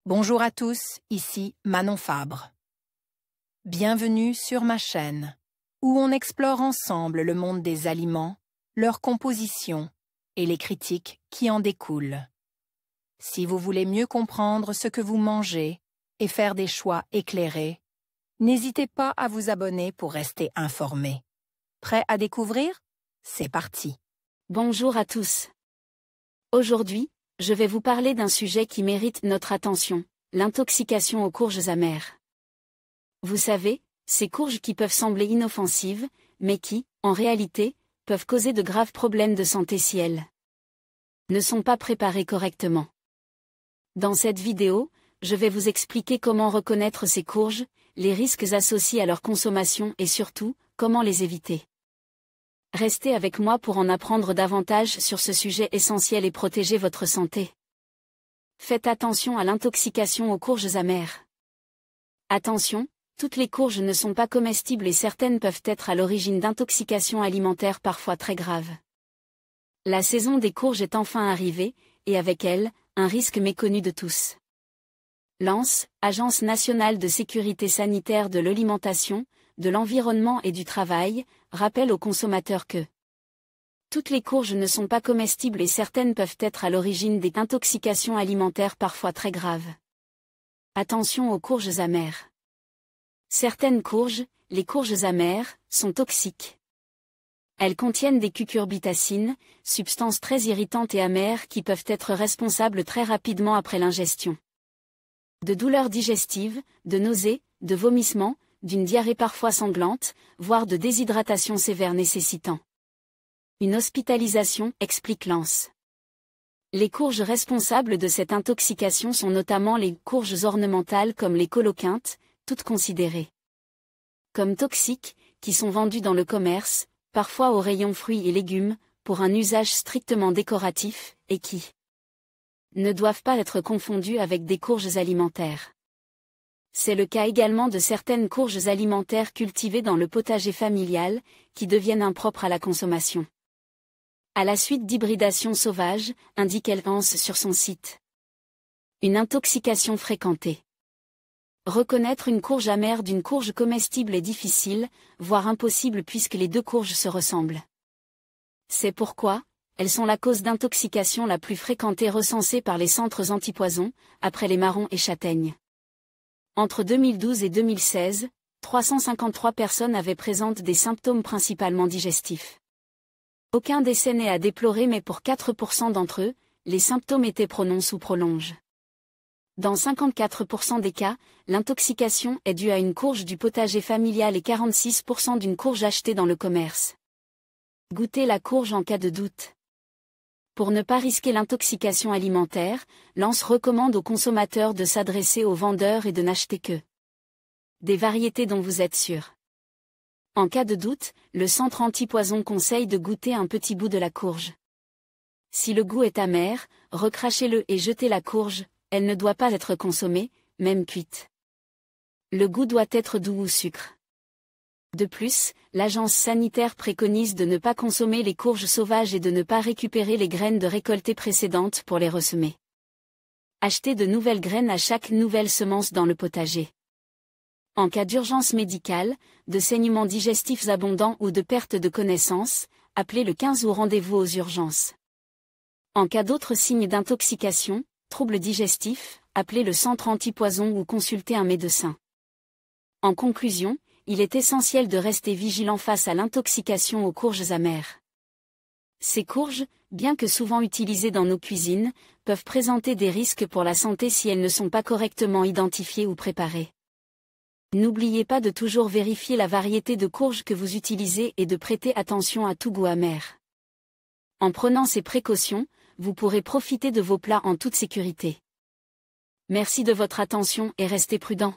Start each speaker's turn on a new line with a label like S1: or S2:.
S1: Bonjour à tous, ici Manon Fabre. Bienvenue sur ma chaîne, où on explore ensemble le monde des aliments, leur composition et les critiques qui en découlent. Si vous voulez mieux comprendre ce que vous mangez et faire des choix éclairés, n'hésitez pas à vous abonner pour rester informé. Prêt à découvrir? C'est parti.
S2: Bonjour à tous. Aujourd'hui, je vais vous parler d'un sujet qui mérite notre attention, l'intoxication aux courges amères. Vous savez, ces courges qui peuvent sembler inoffensives, mais qui, en réalité, peuvent causer de graves problèmes de santé si elles ne sont pas préparées correctement. Dans cette vidéo, je vais vous expliquer comment reconnaître ces courges, les risques associés à leur consommation et surtout, comment les éviter. Restez avec moi pour en apprendre davantage sur ce sujet essentiel et protéger votre santé. Faites attention à l'intoxication aux courges amères. Attention, toutes les courges ne sont pas comestibles et certaines peuvent être à l'origine d'intoxications alimentaires parfois très graves. La saison des courges est enfin arrivée, et avec elle, un risque méconnu de tous. L'ANSE, Agence nationale de sécurité sanitaire de l'alimentation, de l'environnement et du travail, rappelle aux consommateurs que toutes les courges ne sont pas comestibles et certaines peuvent être à l'origine d'intoxications alimentaires parfois très graves. Attention aux courges amères. Certaines courges, les courges amères, sont toxiques. Elles contiennent des cucurbitacines, substances très irritantes et amères qui peuvent être responsables très rapidement après l'ingestion de douleurs digestives, de nausées, de vomissements, d'une diarrhée parfois sanglante, voire de déshydratation sévère nécessitant une hospitalisation, explique l'ANSE. Les courges responsables de cette intoxication sont notamment les courges ornementales comme les coloquintes, toutes considérées comme toxiques, qui sont vendues dans le commerce, parfois au rayon fruits et légumes, pour un usage strictement décoratif, et qui ne doivent pas être confondues avec des courges alimentaires. C'est le cas également de certaines courges alimentaires cultivées dans le potager familial, qui deviennent impropres à la consommation. À la suite d'hybridation sauvage, indique l'ANSE sur son site. Une intoxication fréquentée. Reconnaître une courge amère d'une courge comestible est difficile, voire impossible puisque les deux courges se ressemblent. C'est pourquoi, elles sont la cause d'intoxication la plus fréquentée recensée par les centres antipoison, après les marrons et châtaignes. Entre 2012 et 2016, 353 personnes avaient présenté des symptômes principalement digestifs. Aucun décès n'est à déplorer mais pour 4% d'entre eux, les symptômes étaient prononcés ou prolongent. Dans 54% des cas, l'intoxication est due à une courge du potager familial et 46% d'une courge achetée dans le commerce. Goûtez la courge en cas de doute. Pour ne pas risquer l'intoxication alimentaire, l'ANSE recommande aux consommateurs de s'adresser aux vendeurs et de n'acheter que des variétés dont vous êtes sûr. En cas de doute, le centre antipoison conseille de goûter un petit bout de la courge. Si le goût est amer, recrachez-le et jetez la courge, elle ne doit pas être consommée, même cuite. Le goût doit être doux ou sucre. De plus, l'agence sanitaire préconise de ne pas consommer les courges sauvages et de ne pas récupérer les graines de récoltées précédentes pour les ressemer. Achetez de nouvelles graines à chaque nouvelle semence dans le potager. En cas d'urgence médicale, de saignements digestifs abondants ou de perte de connaissance, appelez le 15 ou rendez-vous aux urgences. En cas d'autres signes d'intoxication, troubles digestifs, appelez le centre antipoison ou consultez un médecin. En conclusion, il est essentiel de rester vigilant face à l'intoxication aux courges amères. Ces courges, bien que souvent utilisées dans nos cuisines, peuvent présenter des risques pour la santé si elles ne sont pas correctement identifiées ou préparées. N'oubliez pas de toujours vérifier la variété de courges que vous utilisez et de prêter attention à tout goût amer. En prenant ces précautions, vous pourrez profiter de vos plats en toute sécurité. Merci de votre attention et restez prudents.